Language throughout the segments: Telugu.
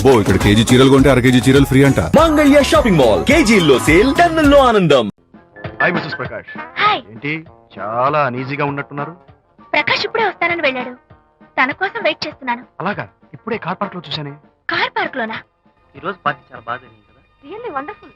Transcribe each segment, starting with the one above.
అబ్బో ఇక్కడ కేజీ చీరలు కొంటే అర కేజీ చీరలు ఫ్రీ అంట. మంగళ్య షాపింగ్ మాల్, కేజీల్లో సేల్, టన్నుల్లో ఆనందం. Hi Mrs Prakash. హాయ్. ఏంటి చాలా అనీజీగా ఉన్నట్టున్నారు? ప్రకాష్ ఇప్పుడే వస్తానని వెళ్ళాడు. తన కోసం వెయిట్ చేస్తున్నాను. అలాగా? ఇప్పుడే కార్ పార్క్ లో చూసానే. కార్ పార్క్ లోనా? ఈ రోజు పార్టీ చాలా బాగా జరిగింది కదా. Really wonderful.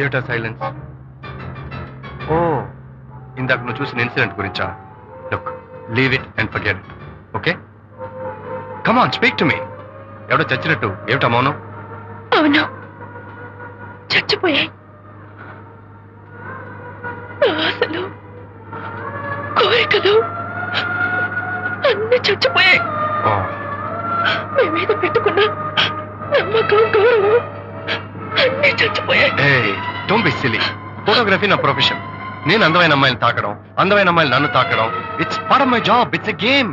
ఏమిటా సైలెన్స్? ఓ, ఇందాక నువ్వు చూసిన ఇన్సిడెంట్ గురించా? Look, leave it and forget it. Okay, come on, speak to me. ఎవడో చచ్చినట్టు ఏమిటా మౌనం? అవును, చచ్చిపోయాయి. ఆశలు, కోరికలు అన్ని చచ్చిపోయాయి. ఓ, మేమేదో పెట్టుకున్న నమ్మకం, గౌరవం అన్ని చచ్చిపోయాయి. ఏయ్, డోంట్ బి సిల్లీ. ఫోటోగ్రఫీ నా ప్రొఫెషన్. నేను అందమైన అమ్మాయిలు తాకడం, అందమైన అమ్మాయిలు నన్ను తాకడం, it's part of my job. It's a game.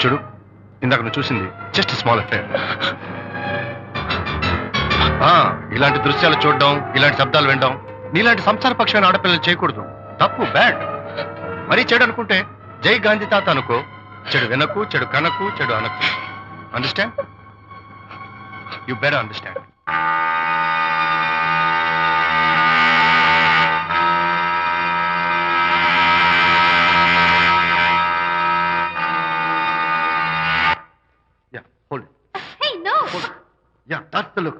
చూడు, ఇందాక నువ్వు చూసింది జస్ట్ స్మాల్ అఫేర్. ఇలాంటి దృశ్యాలు చూడడం, ఇలాంటి శబ్దాలు వినడం నీలాంటి సంసారపక్షమైన ఆడపిల్లలు చేయకూడదు. తప్పు, బ్యాడ్. మరీ చెడు అనుకుంటే జై గాంధీ తాత అనుకో. చెడు వినకు, చెడు కనకు, చెడు అనకు. Understand? You better understand. Hold it. Hey, no. Hold it. Yeah, that's the look.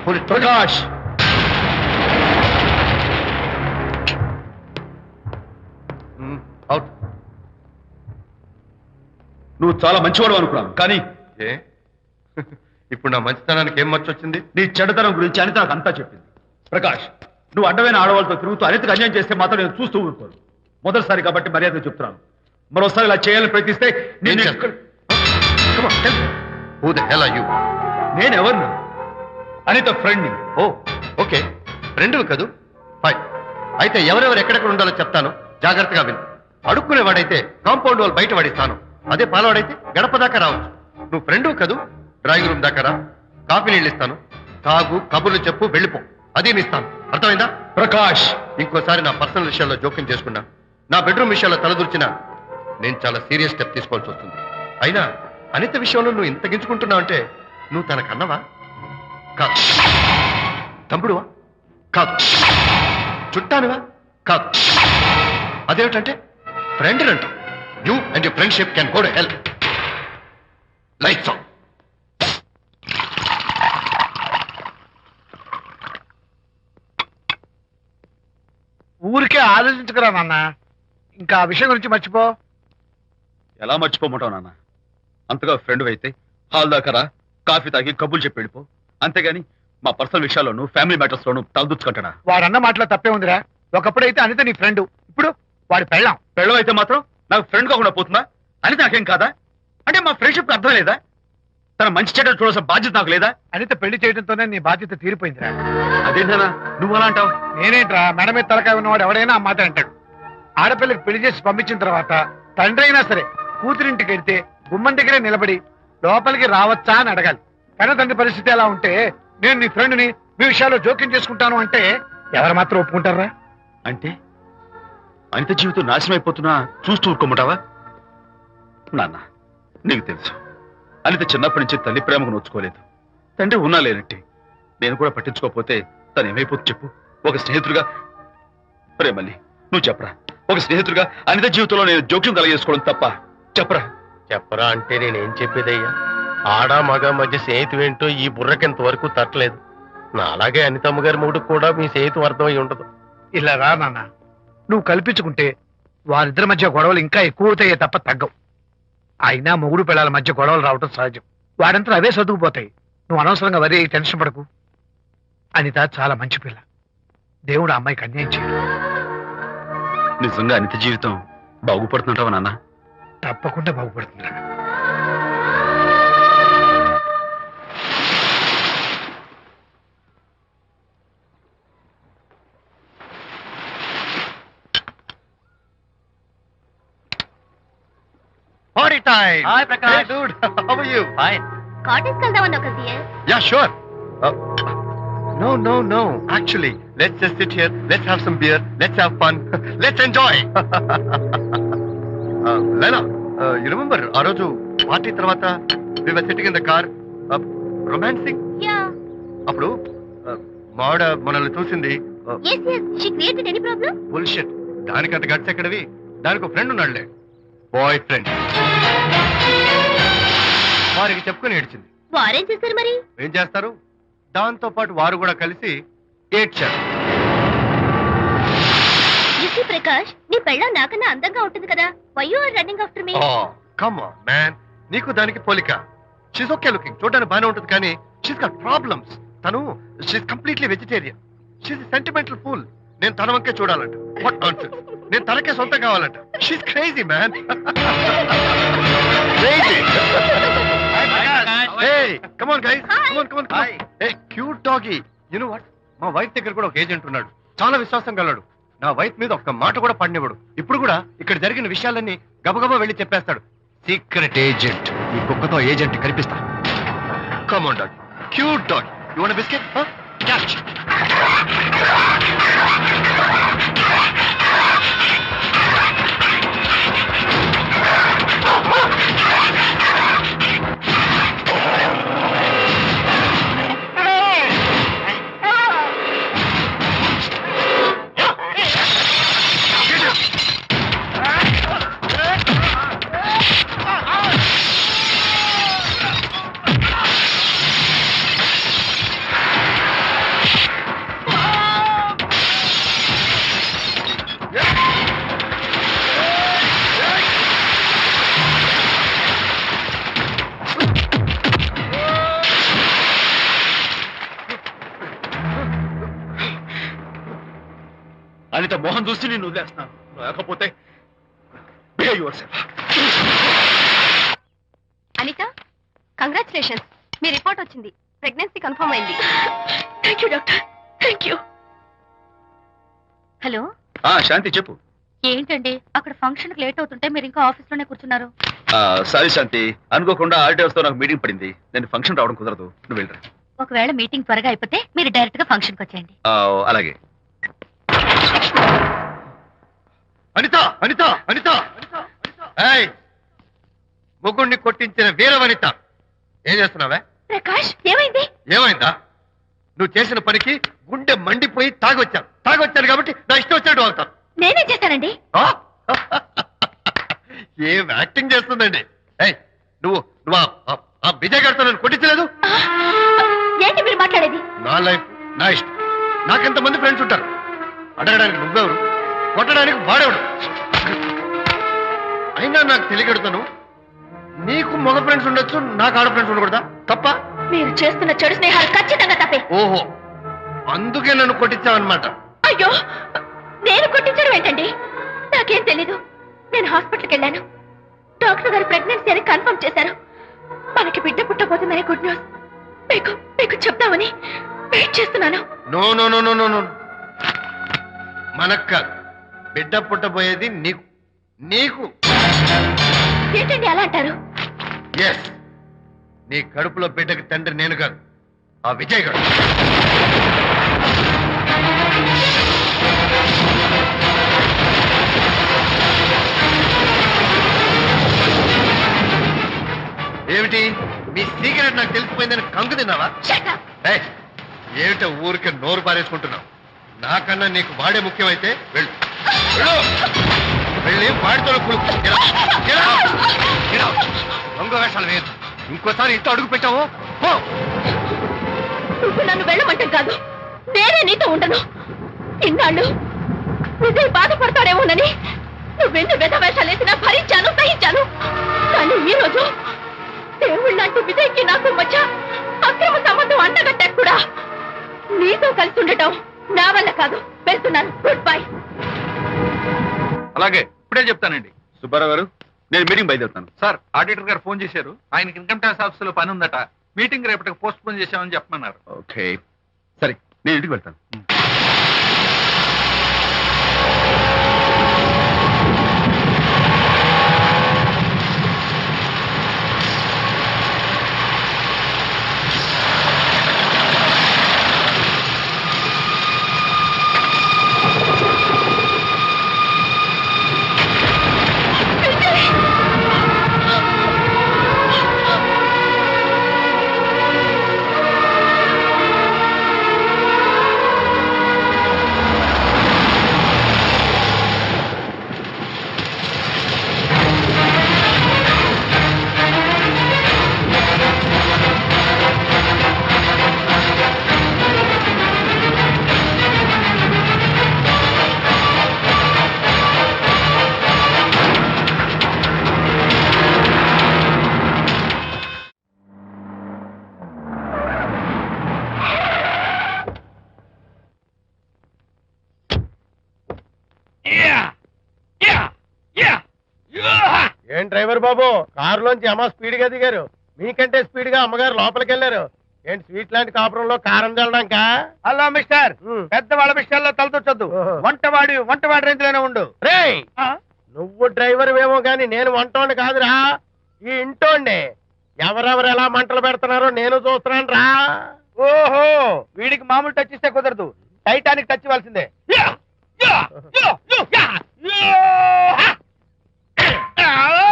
Hold it, Prakash. Out. నువ్వు చాలా మంచివాడు అనుకున్నాను, కానీ ఏ ఇప్పుడు నా మంచితనానికి ఏం మర్చొచ్చింది? నీ చెడుతనం గురించి అనిత నాకు అంతా చెప్పింది. ప్రకాష్, నువ్వు అడ్డమైన ఆడవాళ్ళతో తిరుగుతూ అనితకు అన్యాయం చేస్తే మాత్రం నేను చూస్తూ ఉంటాను. మొదటిసారి కాబట్టి మర్యాద చెప్తున్నాను. మరోసారి ఇలా చేయాలని ప్రయత్నిస్తే నేను Come on, tell me. Who the hell are you? నేనెవరిని? అనిత ఫ్రెండ్. ఓ, ఓకే, ఫ్రెండ్లు కదూ. ఫైన్. అయితే ఎవరెవరు ఎక్కడెక్కడ ఉండాలో చెప్తాను, జాగ్రత్తగా విను. అడుక్కునేవాడైతే కాంపౌండ్ వాళ్ళు బయట పడిస్తాను. అదే పాలవాడైతే గడప దాకా రావచ్చు. నువ్వు ఫ్రెండు కదూ, డ్రాయింగ్ రూమ్ దాకా రా. కాఫీ నీళ్ళు ఇస్తాను, తాగు, కబుర్లు చెప్పు, వెళ్ళిపో. అదేమి ఇస్తాను, అర్థమైందా? ప్రకాష్, ఇంకోసారి నా పర్సనల్ విషయాల్లో జోక్యం చేసుకున్నా, నా బెడ్రూమ్ విషయాల్లో తలదూర్చినా నేను చాలా సీరియస్ స్టెప్ తీసుకోవాల్సి వస్తుంది. అయినా అనిత విషయంలో నువ్వు ఇంత గించుకుంటున్నావు అంటే నువ్వు తనకన్నవా? కాదు. తమ్ముడువా? కాదు. చుట్టానువా? కాదు. అదేమిటంటే ఫ్రెండ్ అంట. You and your friendship can go to hell. Lights on. ఊరికే ఆలోచించకరా నాన్న, ఇంకా ఆ విషయం గురించి మర్చిపో. ఎలా మర్చిపోమంటావు నాన్న? అంతగా ఫ్రెండ్ అయితే హాల్ దాకా రా, కాఫీ తాగి కబుర్లు చెప్పి వెళ్ళిపో. అంతేగాని మా పర్సనల్ విషయాల్లోనూ ఫ్యామిలీ మ్యాటర్స్ లోనూ తలదూర్చుకుంటాడా? వాడన్న మాటలో తప్పే ఉందిరా. ఒకప్పుడైతే అనిత నీ ఫ్రెండ్, ఇప్పుడు వాడి పెళ్ళాం. పెళ్ళం అయితే మాత్రం నాకు ఫ్రెండ్ కాకుండా పోతుందా? అనిత నాకేం కాదా? అంటే మా ఫ్రెండ్షిప్ అర్థం లేదా? తన మంచి చెడ్డ చూడాల్సిన బాధ్యత నాకు లేదా? అనిత పెళ్లి చేయడంతోనే నీ బాధ్యత తీరిపోయిందిరా. అదేంటనా నువ్వు అలా అంటావు? నేనేంట్రా, మెడ మీద తలకాయ ఉన్నవాడు ఎవడైనా ఆ మాట అంటాడు. ఆడపిల్లకి పెళ్లి చేసి పంపించిన తర్వాత తండ్రి అయినా సరే కూతురింటికి వెళ్తే గుమ్మం దగ్గరే నిలబడి లోపలికి రావచ్చా అని అడగాలి. కానీ తండ్రి పరిస్థితి ఎలా ఉంటే నేను నీ ఫ్రెండ్ని మీ విషయాల్లో జోక్యం చేసుకుంటాను అంటే ఎవరు మాత్రం ఒప్పుకుంటారా? అంటే అనిత జీవితం నాశనం అయిపోతున్నా చూస్తూ ఊరుకోమంటావా? నాన్న, నీకు తెలుసు అనిత చిన్నప్పటి నుంచి తల్లి ప్రేమకు నోచుకోలేదు. తండ్రి ఉన్నా లేనట్టే. నేను కూడా పట్టించుకోకపోతే తను ఏమైపోతుంది చెప్పు? ఒక స్నేహితుడిగా ప్రేమల్ని నువ్వు చెప్పరా? ఒక స్నేహితుడిగా అనిత జీవితంలో నేను జోక్యం కలగజేసుకోవడం తప్ప? చెప్పరా? చెప్పరా అంటే నేనేం చెప్పేదయ్యా? ఆడా మగ మధ్య స్నేహితు ఏంటో ఈ బుర్రకింత వరకు తట్టలేదు. నా అలాగే అనితమ్మ గారి మూడుకు కూడా మీ స్నేహితు అర్థమై ఉండదు. ఇలా రా నాన్న, నువ్వు కల్పించుకుంటే వారిద్దరి మధ్య గొడవలు ఇంకా ఎక్కువ అవుతాయే తప్ప తగ్గవు. అయినా మొగుడు పిల్లల మధ్య గొడవలు రావటం సహజం. వాడంతా అవే సర్దుకుపోతాయి. నువ్వు అనవసరంగా వరి టెన్షన్ పడకు. అనిత చాలా మంచి పిల్ల. దేవుడు ఆ అమ్మాయికి అన్యాయం చేయడు. నిజంగా అనిత జీవితం బాగుపడుతుంటావా నాన్న? తప్పకుండా బాగుపడుతుందిరా. Party time! Hi, Prakash. Hey, dude. How are you? Fine. Cottage వెళ్దామన్నా ఒక సియర్. Yeah, sure. No. Actually, let's just sit here. Let's have some beer. Let's have fun. Let's enjoy. Lena, you remember ఆ రోజు పార్టీ తర్వాత we were sitting in the car, romancing. Yeah. అప్పుడు మావిడ మనల్ని చూసింది. yes she created any problem. Bullshit. దానికంత గట్స్ ఎక్కడవి? దానికి ఒక ఫ్రెండ్ ఉన్నాడులే, బాయ్ ఫ్రెండ్. వారికి చెప్పుకొని ఏడ్చింది. వారేం చేశారు మరి? ఏం చేస్తారు, దాంతో పాటు వారు కూడా కలిసి ఏడ్చారు. యూసీ ప్రకాష్, నీ పెళ్ళం నాకన్నా అందంగా ఉంటుంది కదా. Why you are running after me? Come on man, నీకు దానికి పోలిక. షీస్ ఓకే లుకింగ్, చూడడానికి బాగానే ఉంటుంది, కానీ షీస్ గాట్ ప్రాబ్లమ్స్. తను she's completely vegetarian. She's sentimental pool. నేను తన వంకే చూడాలంట. What nonsense. నేను తనకే సొంతం కావాలంట. She's crazy man. Crazy. Hey, come on guys. Come on. Hey, cute doggy. You know what? మా వైఫ్ దగ్గర కూడా ఒక ఏజెంట్ ఉన్నాడు. చాలా విశ్వాసం గలడు. నా వైఫ్ మీద ఒక్క మాట కూడా పడినివ్వడు. ఇప్పుడు కూడా ఇక్కడ జరిగిన విషయాలన్నీ గబగబా వెళ్ళి చెప్పేస్తాడు. Secret agent. ఈ కుక్కతో ఏజెంట్ కనిపిస్తా. Come on dog. Cute dog. You want a biscuit? Huh? Catch. Anitha Mohan చూసి నేను వదిలేస్తున్నాను. లేకపోతే behave yourself. అనిత, కంగ్రాచులేషన్స్. మీ రిపోర్ట్ వచ్చింది. ప్రెగ్నెన్సీ కన్ఫర్మ్ అయింది. Thank you doctor. Thank you. Hello. Shanthi చెప్పు. ఏంటండి అక్కడ ఫంక్షన్ లేట్ అవుతుంటే మీరు ఇంకా ఆఫీస్ లోనే కూర్చున్నారు? సారీ శాంతి, అనుకోకుండా ఆర్డర్స్ తో నాకు మీటింగ్ పడింది. నేను ఫంక్షన్ రావడం కుదరదు. నువ్వు వెళ్ళరా. ఒకవేళ మీటింగ్ త్వరగా అయిపోతే మీరు డైరెక్ట్ గా ఫంక్షన్ కి వచ్చేయండి. అలాగే. అనిత. ఏయ్, ముగ్గుడిని కొట్టించిన వీర వనిత, ఏం చేస్తున్నావే? ప్రకాష్, ఏమైంది? ఏమైందా? నువ్వు చేసిన పనికి గుండె మండిపోయి తాగొచ్చాను కాబట్టి నా ఇష్టం వచ్చినట్టు అవుతాను. నేనేం చేశానండి? ఏం యాక్టింగ్ చేస్తుందండి. ఏయ్, నువ్వు ఆ విజయ్ గారితో నన్ను కొట్టించలేదు. ఏంటి మీరు మాట్లాడేది? నా లైఫ్ నా ఇష్టం. నాకెంతమంది ఫ్రెండ్స్ ఉంటారు. అడగడానికి నువ్వెవరు, కొట్టడానికి వాడేవాడు. అయినా నాకు తెలియగడుతాను, నీకు మగ ఫ్రెండ్స్ ఉండొచ్చు, నాకు ఆడ ఫ్రెండ్స్ ఉండకూడదా? తప్ప? మీరు చేస్తున్న చెడు స్నేహాలు ఖచ్చితంగా తప్పే. ఓహో, అందుకే నన్ను కొట్టించావన్నమాట. అయ్యో, నేను కొట్టించడం ఏంటండి? నాకేం తెలీదు. నేను హాస్పిటల్కి వెళ్ళాను. డాక్టర్ గారు ప్రెగ్నెన్సీ అని కన్ఫర్మ్ చేశారు. మనకి బిడ్డ పుట్టబోతుందని గుడ్ న్యూస్ మీకు చెప్తామని వెయిట్ చేస్తున్నాను. నో, మనక్క బిడ్డ పుట్టబోయేది నీకు. ఏంటండి అలా అంటారు? ఎస్, నీ కడుపులో బిడ్డకి తండ్రి నేను కాదు, ఆ విజయ్ గారు. ఏమిటి మీ సీక్రెట్ నాకు తెలిసిపోయిందని కంగు తిన్నావా? ఏమిటో ఊరికే నోరు పారేసుకుంటున్నావు. నాకన్నా నీకు వాడే ముఖ్యమైతే వెళ్ళి వాడితో దొంగ వేషాలు వేయదు. ఇంకోసారి ఇంట్లో అడుగు పెట్టావు. నువ్వు నన్ను వెళ్ళమంటే కాదు, నేనే నీతో ఉండను. ఇన్నాళ్ళు విజయ్ బాధపడతాడేమోనని నువ్వెన్ని వేషాలు వేసినా భరించాను, సహించాను. కానీ ఈ రోజు దేవుళ్ళంటూ విజయ్కి నాకు మధ్య అక్రమ సంబంధం అంటగట్టాక కూడా నీతో కలిసి ఉండటం నా వల్ల కాదు. వెళ్తున్నాను. Good bye. అలాగే ఇప్పుడే చెప్తానండి. సుబ్బారావు గారు, నేను మీటింగ్ బయలుదేరుతాను. సార్, ఆడిటర్ గారు ఫోన్ చేశారు. ఆయనకి ఇన్కమ్ ట్యాక్స్ ఆఫీసులో పని ఉందట. మీటింగ్ రేపటికి పోస్ట్ పోన్ చేశామని చెప్పమన్నారు. ఓకే, సరే, నేను ఇంటికి వెళ్తాను. ఏం డ్రైవర్ బాబు, కారులోంచి అమ్మ స్పీడ్ గా దిగారు. మీకంటే స్పీడ్ గా అమ్మగారు లోపలికి వెళ్ళారు. ఏంటి స్వీట్ లాంటి కాపురంలో కారం చల్లడాక? హలో మిస్టర్, పెద్దవాళ్ళ విషయాల్లో తలదొచ్చొద్దు. వంటవాడి రేంజ్ లోనే ఉండు. రేయ్, నువ్వు డ్రైవర్ ఏమో గాని నేను వంటోండి కాదురా, ఈ ఇంటోండి. ఎవరెవరు ఎలా మంటలు పెడుతున్నారో నేను చూస్తున్నాను రా. ఓహో, వీడికి మామూలు టచ్ ఇస్తే కుదరదు, టైటానిక్ టచ్ ఇవ్వాల్సిందే.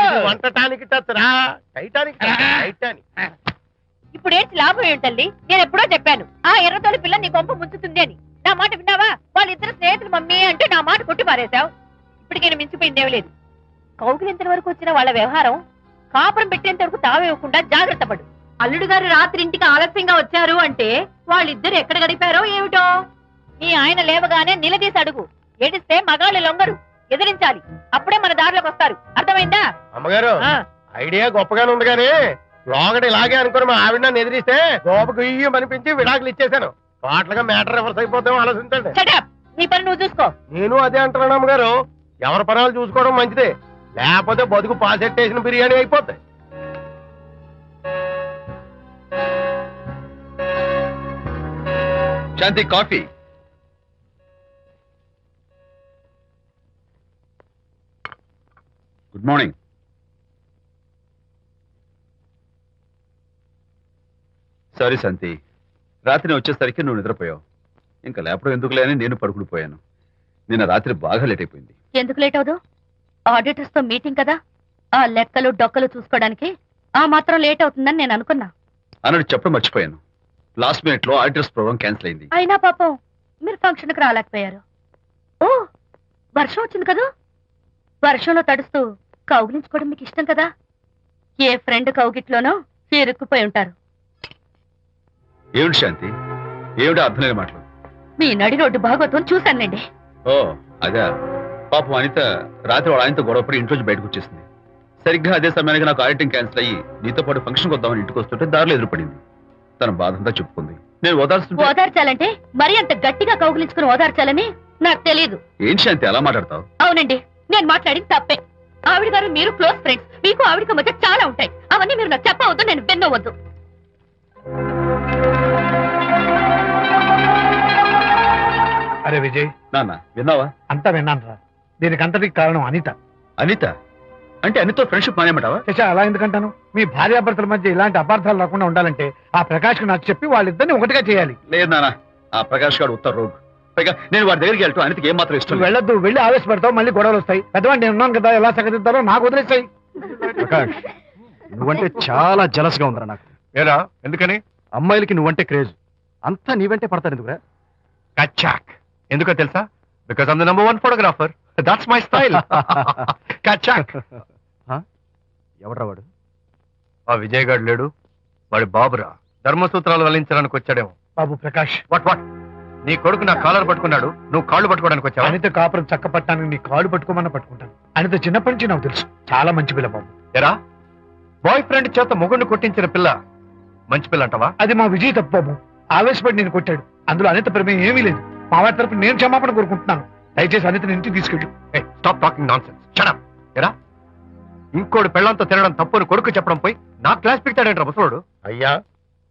ఇది వంటటానికి టచ్ రా, టైటానిక్ టైటానిక్. ఇప్పుడు ఏంటి లాభం ఏంటల్లి? నేను ఎప్పుడో చెప్పాను ఆ ఎర్రతోలి పిల్ల నీ కొంప ముంచుతుంది అని. నా మాట విన్నావా? వాళ్ళిద్దరు స్నేహితులు మమ్మీ అంటే నా మాట కొట్టి పారేశావు. ఇప్పటికి నేను మించిపోయిందేం లేదు. కౌగిలింత వరకు వచ్చిన వాళ్ళ వ్యవహారం కాపురం పెట్టేంత వరకు తావేవ్వకుండా జాగ్రత్త పడు. అల్లుడు గారు రాత్రి ఇంటికి ఆలస్యంగా వచ్చారు అంటే వాళ్ళిద్దరు ఎక్కడ గడిపారో ఏమిటో. నీ ఆయన లేవగానే నిలదీసి అడుగు. ఏడిస్తే మగాళ్ళు లొంగరు, ఎదిరించాలి. అప్పుడే మన దారిలోకి వస్తారు. అర్థమైందా? అమ్మగారు, ఐడియా గొప్పగానే ఉంది కానీ లోగడ ఇలాగే అనుకుని మా ఆవిడ నన్ను ఎదిరిస్తే గోపకు ఇయ్యం అనిపించి విడాకులు ఇచ్చేశాను. పాటలుగా మ్యాటర్ రివర్స్ అయిపోతాం, ఆలోచించండి. Shut up! నీ పని నువ్వు చూసుకో. నేను అదే అంటున్నాను అమ్మగారు, ఎవరి పనాలు చూసుకోవడం మంచిదే, లేకపోతే బతుకు పాసెట్టేసిన బిర్యానీ అయిపోతాయి. శాంతి, కాఫీ. Good morning. సారీ శాంతి, రాత్రి నేను వచ్చేసరికి నువ్వు నిద్రపోయావు. ఇంకా లేపడం ఎందుకులే అని నేను పడుకుడిపోయాను. నిన్న రాత్రి బాగా లేట్ అయిపోయింది. ఎందుకు లేట్ అవదు? ఆడిటర్స్ తో మీటింగ్ కదా, ఆ లెక్కలు డొక్కలు చూసుకోవడానికి ఆ మాత్రం లేట్ అవుతుందని నేను అనుకున్నా. అన్నట్టు చెప్పడం మర్చిపోయాను. లాస్ట్ మినిట్ లో ఆడిటర్స్ ప్రోగ్రామ్ క్యాన్సిల్ అయింది. అయినా పాపం మీరు ఫంక్షన్ కి రాలేకపోయారు. ఓ, వర్షం వచ్చింది కదా, వర్షంలో తడుస్తూ కౌగిలించుకోవడం మీకు ఇష్టం కదా. ఏ ఫ్రెండ్ కౌగిట్లోనో ఇరుక్కుపోయి ఉంటారు. ఏమిటి శాంతి, ఏమిటి అర్థం లేని మాటలు? మీ నడి రోడ్డు భాగవతం చూశానండి. ఓ అదే, పాపం అనిత రాత్రి వాళ్ళ ఆయనతో గొడవపడి ఇంట్లోంచి బయటకు వచ్చేసింది. సరిగ్గా అదే సమయానికి నాకు ఆడిటింగ్ క్యాన్సిల్ అయ్యి నీతో పాటు ఫంక్షన్కి వద్దామని ఇంటికి వస్తుంటే దారిలో ఎదురుపడింది. తన బాధంతా చెప్పుకుంది. నేను ఓదార్చాలంటే మరి అంత గట్టిగా కౌగిలించుకుని ఓదార్చాలని నాకు తెలియదు. ఏం శాంతి అలా మాట్లాడతావు? అవునండి, నేను మాట్లాడింది తప్పే. ఆవిడ గారు మీరు క్లోజ్ ఫ్రెండ్స్, మీకు ఆవిడకి మధ్య చాలా ఉంటాయి. అవన్నీ మీరు నాకు చెప్పవద్దు, నేను విన్నవద్దు. అరే విజయ్, నాన్న విన్నావా? అంతా విన్నాను రా. దీనికి అంతటికి కారణం అనిత. అనిత అంటే అనితో ఫ్రెండ్షిప్ మానేమంటావా? శశా, అలా ఎందుకంటాను? మీ భార్యాభర్తల మధ్య ఇలాంటి అపార్థాలు రాకుండా ఉండాలంటే ఆ ప్రకాష్ కు నాకు చెప్పి వాళ్ళిద్దరిని ఒకటిగా చేయాలి. లేదు నాన్న, ఆ ప్రకాష్ గారు ఉత్తర రోగ్. పైగా నేను వాడి దగ్గరికి వెళ్తాను, అనితకి ఏం మాత్రం ఇష్టం. వెళ్ళొద్దు, వెళ్ళి ఆవేశపడతావు, మళ్ళీ గొడవలు వస్తాయి. పెద్దవాడిని నేను ఉన్నాను కదా, ఎలా సగదిద్దారో నాకు వదిలేస్తాయి. ప్రకాష్, నువ్వంటే చాలా జలస్ గా ఉందిరా నాకు. ఏరా, ఎందుకని? అమ్మాయిలకి నువ్వంటే క్రేజ్, అంతా నీవంటే పడతారు ఎందుకురా? కచాక్. ఎందుకో తెలుసా? Because I'm the number 1 photographer. That's my style. కచాక్. ఎవడ్రా వాడు? ఆ విజయ్ గారు లేడు, వాడి బాబురా. ధర్మసూత్రాలు వల్లించడానికి వచ్చాడేమో. బాబు ప్రకాష్, వాట్ వాట్? నీ కొడుకు నా కాలర్ పట్టుకున్నాడు, నువ్వు కాళ్ళు పట్టుకోవడానికి వచ్చావా? అనిత కాపురం చక్క పట్టానికి నీ కాళ్ళు పట్టుకోమన్నా పట్టుకుంటాను. అనిత చిన్నప్పటి నుంచి నాకు తెలుసు, చాలా మంచి పిల్ల బాబు. ఎరా, బాయ్ ఫ్రెండ్ చేత మొగుడిని కొట్టించిన పిల్ల మంచి పిల్ల అంటావా? అది మా విజయ్ తప్పు బాబు. ఆవేశపడి నేను కొట్టాడు, అందులో అనిత ప్రమేయం ఏమీ లేదు. మా వారి తరపు నేను క్షమాపణ కోరుకుంటున్నాను. దయచేసి అనితని ఇంటికి తీసుకెళ్ళు. Stop talking nonsense. షడప్ ఎరా ఇంకోడు పెళ్ళంతో తినడం తప్పుని కొడుకు చెప్పడం పోయి నా క్లాస్ పెడతాడంట ముసలోడు. అయ్యా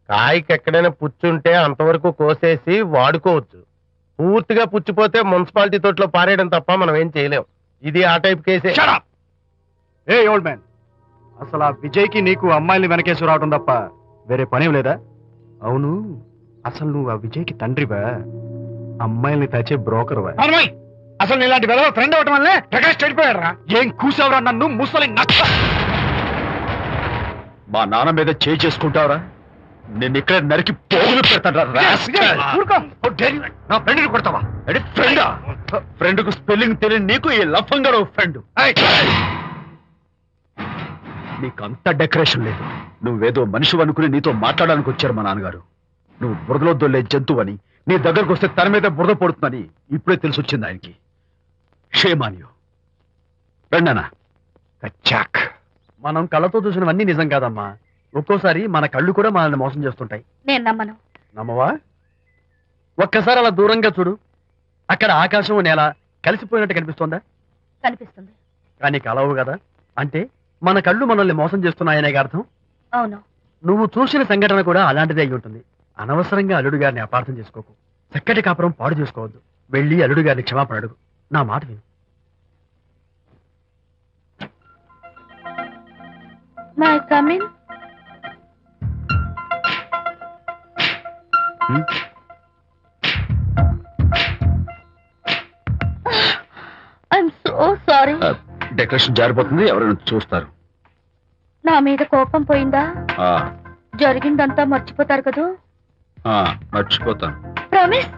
కాయకి ఎక్కడైనా పుచ్చుంటే అంతవరకు కోసేసి వాడుకోవచ్చు. పూర్తిగా పుచ్చిపోతే మున్సిపాలిటీ తోటలో పారేయడం తప్ప మనం ఏం చేయలేం. ఇది ఆ టైప్ కేసే. షడప్ ఏ ఓల్డ్ మ్యాన్, అసలు ఆ విజయ్కి నీకు అమ్మాయిని వెనకేసి రావడం తప్ప వేరే పనేం లేదా? అవును, అసలు నువ్వు ఆ విజయ్కి తండ్రివా, అమ్మాయిల్ని తెచ్చే బ్రోకర్వా? అమ్మాయి అసలు ఇలాంటి వెధవ ఫ్రెండ్ అవటం వల్లే ప్రకాష్ చెడిపోయాడు రా. ఏం కూసావురా నన్ను ముసలి నచ్చ? మా నాన్న మీద చేయి చేసుకుంటావరా? నేను ఇక్కడ నరికి పోగులు పెడతాను. ఊరుకో. How dare you? నా ఫ్రెండ్ని కొడతావా? ఫ్రెండా? ఫ్రెండ్ కు స్పెల్లింగ్ తెలియని నీకు ఈ లఫంగా ఫ్రెండ్. నీకు అంత డెకరేషన్ లేదు. నువ్వేదో మనిషి అనుకుని నీతో మాట్లాడడానికి వచ్చారు మా నాన్నగారు. నువ్వు బురదలో దొల్లే జంతువు అని, నీ దగ్గరకు వస్తే తన మీద బురద పడుతుందని ఇప్పుడే తెలిసి వచ్చింది ఆయనకి. షేమాన్యు రండనా. కచ్చాక్. మనం కళ్ళతో చూసినవన్నీ నిజం కాదమ్మా. ఒక్కోసారి మన కళ్ళు కూడా మనల్ని మోసం చేస్తుంటాయి. నేను నమ్మను. నమ్మవా? ఒక్కసారి అలా దూరంగా చూడు. అక్కడ ఆకాశం నేల కలిసిపోయినట్టు కనిపిస్తోందా? కనిపిస్తుంది. కానీ కలవు కదా. అంటే మన కళ్ళు మనల్ని మోసం చేస్తున్నాయనే అర్థం. అవును. నువ్వు చూసిన సంఘటన కూడా అలాంటిదే అయి ఉంటుంది. అనవసరంగా అల్లుడు గారిని అపార్థం చేసుకోకు. చక్కటి కాపురం పాడు చేసుకోవద్దు. వెళ్ళి అల్లుడు గారిని క్షమాపణ అడుగు. నా మాట విను. May come in. I'm so sorry. Decoration జారిపోతుంది, ఎవరైనా చూస్తారు. నా మీద కోపం పోయిందా? ఆ, జరిగిందంతా మర్చిపోతారు కదూ? ఆ, మర్చిపోతాను. ప్రామిస్.